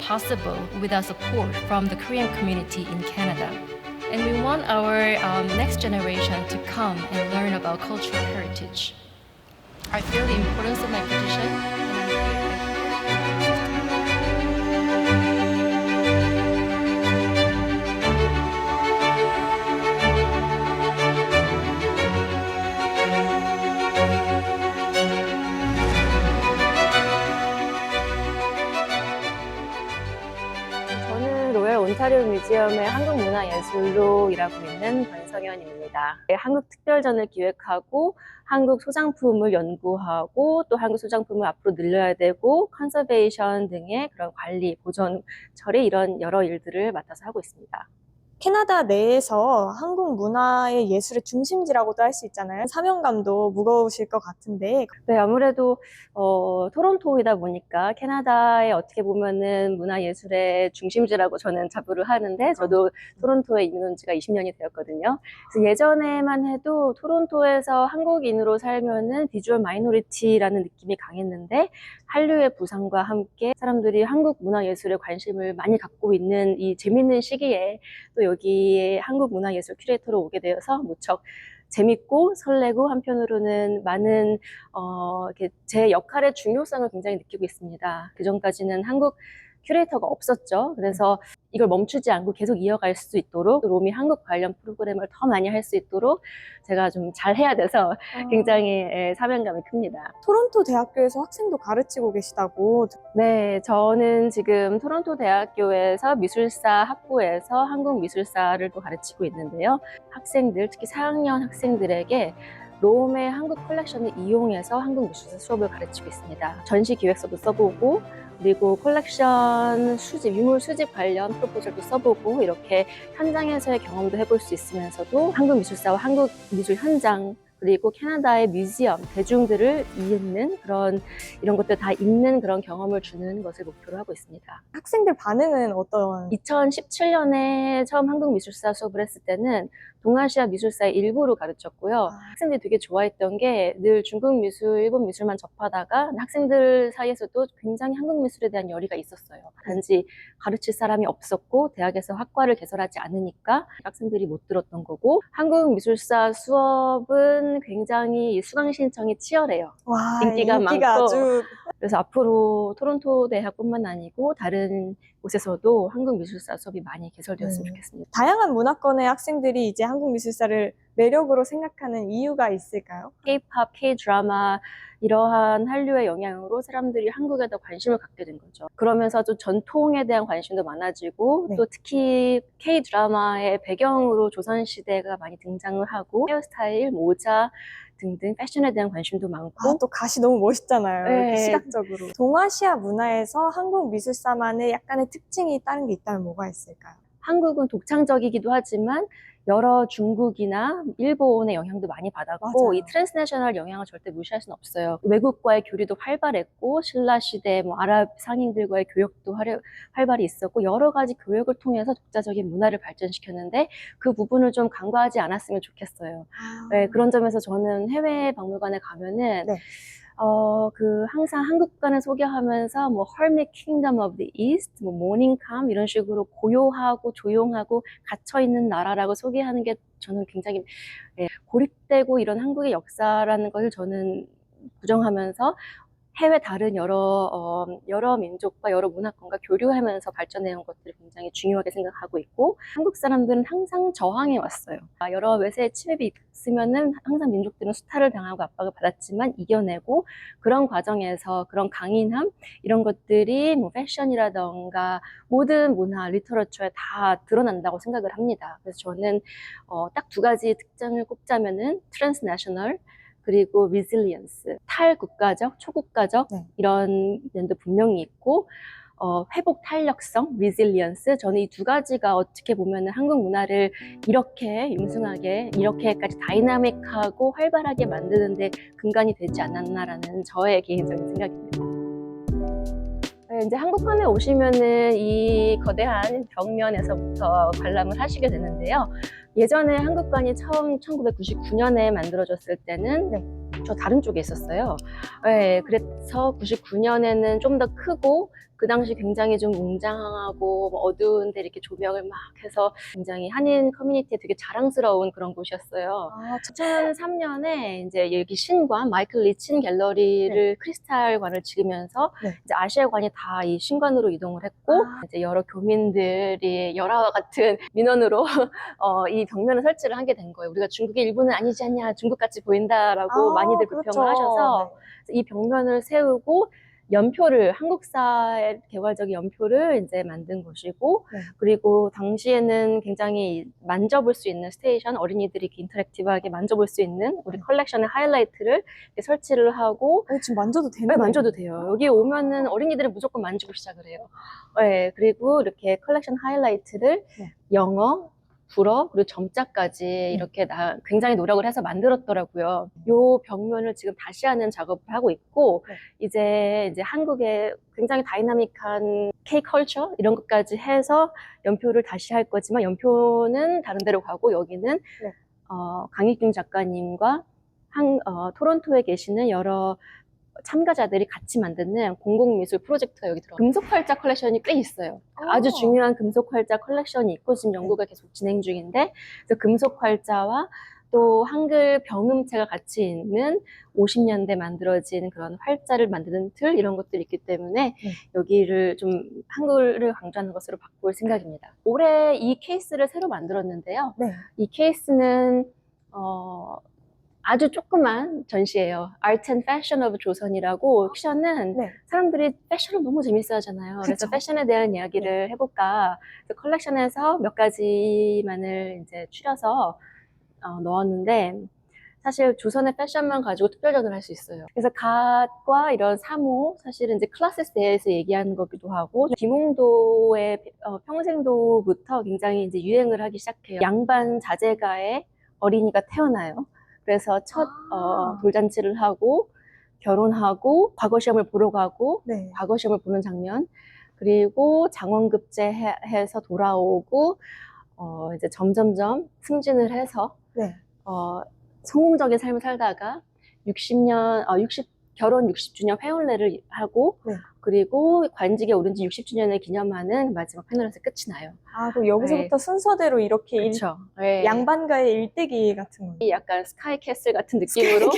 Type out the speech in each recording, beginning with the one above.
possible without support from the Korean community in Canada. And we want our next generation to come and learn about cultural heritage. I feel the importance of my position, and I'm very 저는 로열 온타리오 뮤지엄의 한국문화예술로 일하고 있는 권성현입니다. 한국 특별전을 기획하고 한국 소장품을 연구하고 또 한국 소장품을 앞으로 늘려야 되고 컨서베이션 등의 그런 관리, 보존, 처리 이런 여러 일들을 맡아서 하고 있습니다. 캐나다 내에서 한국 문화의 예술의 중심지라고도 할 수 있잖아요. 사명감도 무거우실 것 같은데. 네, 아무래도 토론토이다 보니까 캐나다의 어떻게 보면은 문화예술의 중심지라고 저는 자부를 하는데, 저도 토론토에 이민 온 지가 20년이 되었거든요. 그래서 예전에만 해도 토론토에서 한국인으로 살면은 비주얼 마이너리티라는 느낌이 강했는데, 한류의 부상과 함께 사람들이 한국 문화예술에 관심을 많이 갖고 있는 이 재밌는 시기에 또 여기에 한국 문화예술 큐레이터로 오게 되어서 무척 재밌고 설레고, 한편으로는 많은 이렇게 제 역할의 중요성을 굉장히 느끼고 있습니다. 그전까지는 한국 큐레이터가 없었죠. 그래서 이걸 멈추지 않고 계속 이어갈 수 있도록, 로미 한국 관련 프로그램을 더 많이 할 수 있도록 제가 좀 잘해야 돼서 굉장히 사명감이 큽니다. 토론토 대학교에서 학생도 가르치고 계시다고. 네, 저는 지금 토론토 대학교에서 미술사 학부에서 한국 미술사를 또 가르치고 있는데요. 학생들, 특히 4학년 학생들에게 롬의 한국 컬렉션을 이용해서 한국 미술사 수업을 가르치고 있습니다. 전시 기획서도 써보고, 그리고 컬렉션 수집, 유물 수집 관련 프로포절도 써보고, 이렇게 현장에서의 경험도 해볼 수 있으면서도 한국 미술사와 한국 미술 현장, 그리고 캐나다의 뮤지엄, 대중들을 잇는 그런, 이런 것들 다 잇는 그런 경험을 주는 것을 목표로 하고 있습니다. 학생들 반응은 어떤? 2017년에 처음 한국 미술사 수업을 했을 때는 동아시아 미술사의 일부를 가르쳤고요. 학생들이 되게 좋아했던 게, 늘 중국 미술, 일본 미술만 접하다가 학생들 사이에서도 굉장히 한국 미술에 대한 열의가 있었어요. 단지 가르칠 사람이 없었고 대학에서 학과를 개설하지 않으니까 학생들이 못 들었던 거고, 한국 미술사 수업은 굉장히 수강 신청이 치열해요. 와, 인기가 많고. 아주. 그래서 앞으로 토론토 대학뿐만 아니고 다른 곳에서도 한국 미술사 수업이 많이 개설되었으면 좋겠습니다. 다양한 문화권의 학생들이 이제 한국 미술사를 매력으로 생각하는 이유가 있을까요? K-pop, K-드라마 이러한 한류의 영향으로 사람들이 한국에 더 관심을 갖게 된 거죠. 그러면서 또 전통에 대한 관심도 많아지고, 네. 또 특히 K-드라마의 배경으로 조선시대가 많이 등장을 하고, 헤어스타일, 모자 등등 패션에 대한 관심도 많고, 또 가시 너무 멋있잖아요. 네. 이렇게 시각적으로. 동아시아 문화에서 한국 미술사만의 약간의 특징이 다른 게 있다면 뭐가 있을까요? 한국은 독창적이기도 하지만 여러 중국이나 일본의 영향도 많이 받았고, 맞아요. 이 트랜스내셔널 영향을 절대 무시할 수는 없어요. 외국과의 교류도 활발했고, 신라 시대 아랍 상인들과의 교역도 활발히 있었고, 여러 가지 교역을 통해서 독자적인 문화를 발전시켰는데, 그 부분을 좀 간과하지 않았으면 좋겠어요. 네, 그런 점에서 저는 해외 박물관에 가면은 네. 항상 한국관을 소개하면서 Hermit Kingdom of the East, Morning Calm 이런 식으로 고요하고 조용하고 갇혀있는 나라라고 소개하는 게 저는 굉장히 고립되고, 이런 한국의 역사라는 것을 저는 부정하면서 해외 다른 여러 민족과 여러 문화권과 교류하면서 발전해온 것들을 굉장히 중요하게 생각하고 있고, 한국 사람들은 항상 저항해 왔어요. 여러 외세의 침입이 있으면은 항상 민족들은 수탈을 당하고 압박을 받았지만 이겨내고, 그런 과정에서 그런 강인함 이런 것들이 패션이라던가 모든 문화, 리터러처에 다 드러난다고 생각을 합니다. 그래서 저는 딱 두 가지 특징을 꼽자면은 트랜스내셔널, 그리고 resilience, 탈국가적, 초국가적 네. 이런 면도 분명히 있고, 회복 탄력성, resilience, 저는 이 두 가지가 어떻게 보면 한국 문화를 이렇게 융숭하게, 이렇게까지 다이나믹하고 활발하게 만드는데 근간이 되지 않았나라는 저의 개인적인 생각입니다. 이제 한국관에 오시면은 이 거대한 벽면에서부터 관람을 하시게 되는데요. 예전에 한국관이 처음 1999년에 만들어졌을 때는 저 다른 쪽에 있었어요. 네, 그래서 99년에는 좀 더 크고 그 당시 굉장히 좀 웅장하고 뭐 어두운데 이렇게 조명을 막 해서 굉장히 한인 커뮤니티에 되게 자랑스러운 그런 곳이었어요. 아, 2003년에 이제 여기 신관, 마이클 리친 갤러리를 크리스탈관을 지으면서 네. 이제 아시아관이 다 이 신관으로 이동을 했고 이제 여러 교민들이 열화와 같은 민원으로 이 벽면을 설치를 하게 된 거예요. 우리가 중국의 일부는 아니지 않냐, 중국같이 보인다라고 많이들 그렇죠. 불평을 하셔서 이 벽면을 세우고 연표를 한국사의 개괄적인 연표를 이제 만든 곳이고 네. 그리고 당시에는 굉장히 만져볼 수 있는 스테이션 어린이들이 이렇게 인터랙티브하게 만져볼 수 있는 우리 컬렉션의 하이라이트를 이렇게 설치를 하고 지금 만져도 되는 네, 거예요? 만져도 돼요. 여기 오면은 어린이들은 무조건 만지고 시작을 해요. 네, 그리고 이렇게 컬렉션 하이라이트를 네. 영어, 불어, 그리고 점자까지 이렇게 굉장히 노력을 해서 만들었더라고요. 요 벽면을 지금 다시 하는 작업을 하고 있고, 네. 이제 한국의 굉장히 다이나믹한 K-컬처 이런 것까지 해서 연표를 다시 할 거지만, 연표는 다른 데로 가고, 여기는 네. 강익균 작가님과 토론토에 계시는 여러 참가자들이 같이 만드는 공공미술 프로젝트가 여기 들어가요. 금속 활자 컬렉션이 꽤 있어요. 아주 중요한 금속 활자 컬렉션이 있고 지금 연구가 계속 진행 중인데 그래서 금속 활자와 또 한글 병음체가 같이 있는 50년대 만들어진 그런 활자를 만드는 틀 이런 것들이 있기 때문에 여기를 좀 한글을 강조하는 것으로 바꿀 생각입니다. 올해 이 케이스를 새로 만들었는데요. 네. 이 케이스는 아주 조그만 전시예요. Art and Fashion of 조선이라고 패션은 네. 사람들이 패션을 너무 재밌어 하잖아요. 그래서 그쵸. 패션에 대한 이야기를 해볼까. 그래서 컬렉션에서 몇 가지만을 이제 추려서 넣었는데 사실 조선의 패션만 가지고 특별전을 할 수 있어요. 그래서 갓과 이런 사모, 사실은 이제 클래스에 대해서 얘기하는 거기도 하고, 김홍도의 평생도부터 굉장히 이제 유행을 하기 시작해요. 양반 자제가의 어린이가 태어나요. 그래서 첫 돌잔치를 하고 결혼하고 과거 시험을 보러 가고 네. 과거 시험을 보는 장면 그리고 장원급제 해서 돌아오고 이제 점점점 승진을 해서 네. 성공적인 삶을 살다가 결혼 60주년 회원례를 하고 네. 그리고 관직에 오른 지 60주년을 기념하는 마지막 패널에서 끝이 나요. 그럼 여기서부터 순서대로 이렇게 그렇죠. 네. 양반가의 일대기 같은 거. 약간 스카이 캐슬 같은 느낌으로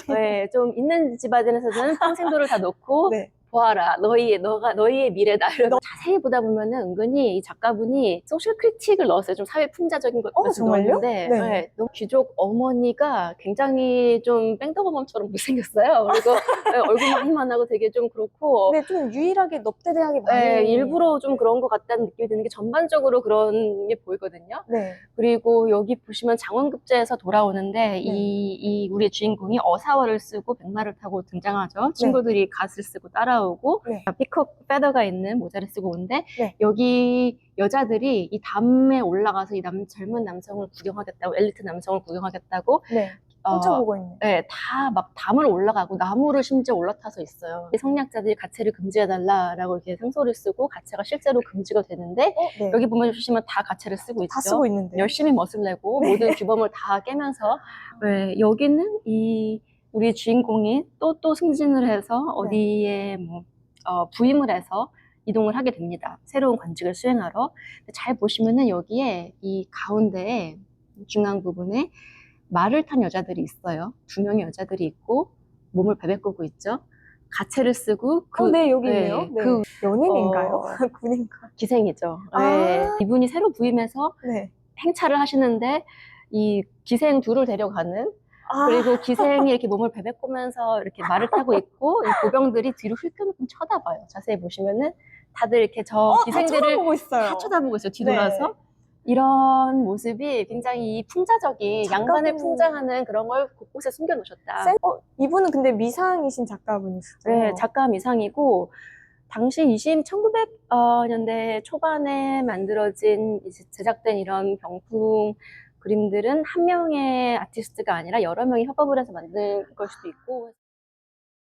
네, 좀 있는 집안에서는 평생도를 다 놓고 네. 보아라 너희의 미래다 이러고 자세히 보다 보면은 은근히 이 작가분이 소셜 크리틱을 넣었어요. 좀 사회 풍자적인 것까지 정말요? 넣었는데 네. 네, 너무 귀족 어머니가 굉장히 좀 뺑덕어멈처럼 못생겼어요. 그리고 네, 얼굴만 희만하고 되게 좀 그렇고 네, 좀 유일하게 넙대대하게 많이. 네, 일부러 좀 그런 것 같다는 느낌이 드는 게 전반적으로 그런 게 보이거든요. 네. 그리고 여기 보시면 장원급제에서 돌아오는데 이 우리의 주인공이 어사화를 쓰고 백마를 타고 등장하죠. 친구들이 갓을 쓰고 따라오고 피콕 페더가 있는 모자를 쓰고 오는데 여기 여자들이 이 담에 올라가서 이 젊은 남성을 구경하겠다고 엘리트 남성을 구경하겠다고 훔쳐보고 있네. 네, 다 막 담을 올라가고 나무를 심지어 올라타서 있어요. 성략자들이 가채를 금지해달라라고 이렇게 상소를 쓰고 가채가 실제로 금지가 되는데 네. 여기 보시면 다 가채를 쓰고 있죠. 다 쓰고 있는데. 열심히 멋을 내고 모든 규범을 다 깨면서 네, 여기는 우리 주인공이 또 승진을 해서 어디에 부임을 해서 이동을 하게 됩니다. 새로운 관직을 수행하러. 잘 보시면은 여기에 이 가운데에 중앙 부분에 말을 탄 여자들이 있어요. 2명의 여자들이 있고 몸을 베베꾸고 있죠. 가채를 쓰고 네, 여기 있네요. 네, 네. 연인인가요? 군인가? 기생이죠. 네. 이분이 새로 부임해서 행차를 하시는데 이 기생 둘을 데려가는 그리고 기생이 이렇게 몸을 베베꾸면서 이렇게 말을 타고 있고 이 보병들이 뒤로 힐끔힐끔 쳐다봐요. 자세히 보시면은 다들 이렇게 기생들을 다 쳐다보고 있어요. 다 쳐다보고 있어요. 뒤돌아서. 이런 모습이 굉장히 풍자적인 양반을 풍자하는 그런 걸 곳곳에 숨겨놓으셨다. 이분은 근데 미상이신 작가분이시죠? 네, 작가 미상이고 당시 1900년대 초반에 만들어진 제작된 이런 병풍 그림들은 한 명의 아티스트가 아니라 여러 명이 협업을 해서 만든 걸 수도 있고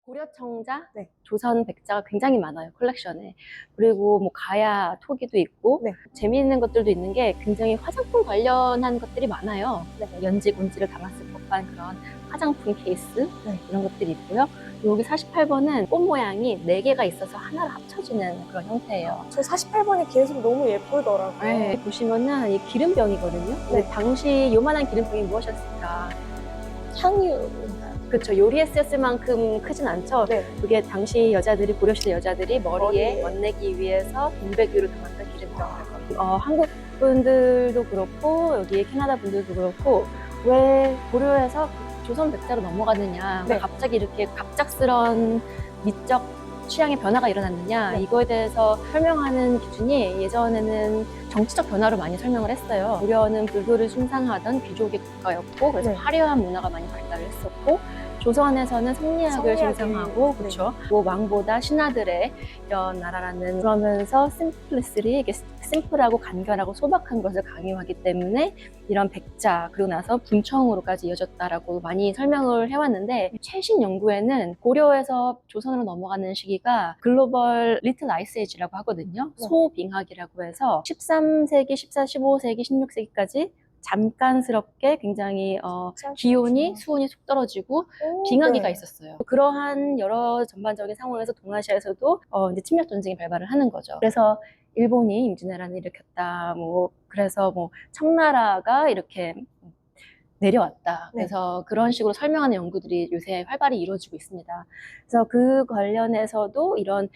고려청자, 조선 백자가 굉장히 많아요, 컬렉션에. 그리고 뭐 가야, 토기도 있고 재미있는 것들도 있는 게 굉장히 화장품 관련한 것들이 많아요. 연지, 온지를 담았을 법한 그런 화장품 케이스 네. 이런 것들이 있고요. 여기 48번은 꽃 모양이 4개가 있어서 하나로 합쳐지는 그런 형태예요. 저 48번이 계속 너무 예쁘더라고요. 네, 보시면은 이 기름병이거든요. 네. 당시 요만한 기름병이 무엇이었을까? 향유. 그렇죠. 요리에 쓰였을 만큼 크진 않죠. 네. 그게 당시 여자들이, 고려시대 여자들이 머리에 머리에. 멋내기 위해서 200유로 담았던 기름병. 한국 분들도 그렇고 여기 캐나다 분들도 그렇고 왜 고려에서 조선 백자로 넘어갔느냐, 왜 네. 갑자기 이렇게 갑작스런 미적 취향의 변화가 일어났느냐, 네. 이거에 대해서 설명하는 기준이 예전에는 정치적 변화로 많이 설명을 했어요. 고려는 불교를 숭상하던 귀족의 국가였고 그래서 네. 화려한 문화가 많이 발달을 했었고, 조선에서는 성리학을 성리학이, 숭상하고 네. 그렇죠. 뭐 왕보다 신하들의 이런 나라라는, 그러면서 심플리스리, 이게 심플하고 간결하고 소박한 것을 강요하기 때문에 이런 백자, 그리고 나서 분청으로까지 이어졌다라고 많이 설명을 해왔는데, 최신 연구에는 고려에서 조선으로 넘어가는 시기가 글로벌 리틀 아이스 에이지라고 하거든요. 네. 소빙하기라고 해서 13세기, 14, 15세기, 16세기까지 잠깐스럽게 굉장히 기온이, 수온이 속 떨어지고 빙하기가 네. 있었어요. 그러한 여러 전반적인 상황에서 동아시아에서도 이제 침략 전쟁이 발발을 하는 거죠. 그래서 일본이 임진왜란을 일으켰다. 그래서 청나라가 이렇게 내려왔다. 네. 그래서 그런 식으로 설명하는 연구들이 요새 활발히 이루어지고 있습니다. 그래서 그 관련해서도 이런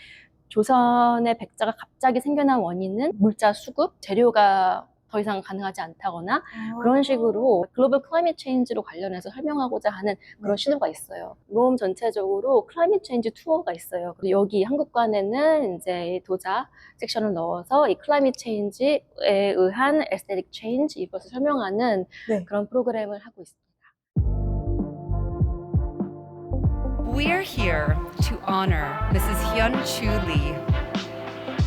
조선의 백자가 갑자기 생겨난 원인은 물자 수급, 재료가 더 이상 가능하지 않다거나 그런 식으로 글로벌 클라이밋 체인지로 관련해서 설명하고자 하는 그런 시도가 있어요. 롬 전체적으로 클라이밋 체인지 투어가 있어요. 그리고 여기 한국관에는 이제 도자 섹션을 넣어서 이 클라이밋 체인지에 의한 에스테틱 체인지, 이것을 설명하는 네. 그런 프로그램을 하고 있습니다. We're here to honor Mrs. Hyun-Chu Lee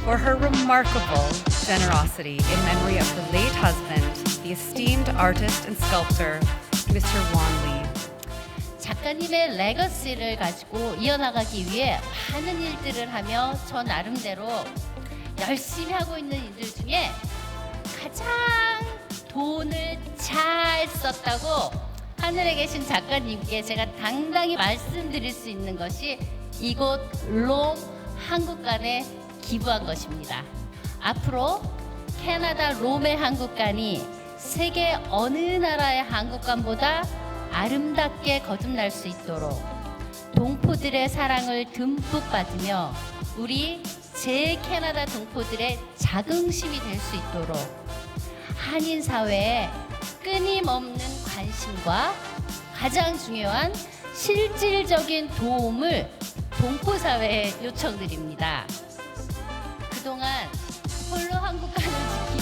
for her remarkable generosity in memory of her late husband, the esteemed artist and sculptor, Mr. Won Lee. 작가님의 레거시를 가지고 이어나가기 위해 많은 일들을 하며 저 나름대로 열심히 하고 있는 일들 중에 가장 돈을 잘 썼다고 하늘에 계신 작가님께 제가 당당히 말씀드릴 수 있는 것이 이곳 롬 한국관에 기부한 것입니다. 앞으로 캐나다 롬의 한국관이 세계 어느 나라의 한국관보다 아름답게 거듭날 수 있도록 동포들의 사랑을 듬뿍 받으며 우리 제 캐나다 동포들의 자긍심이 될 수 있도록 한인 사회에 끊임없는 관심과 가장 중요한 실질적인 도움을 동포 사회에 요청드립니다. 그동안 홀로 한국관을 지키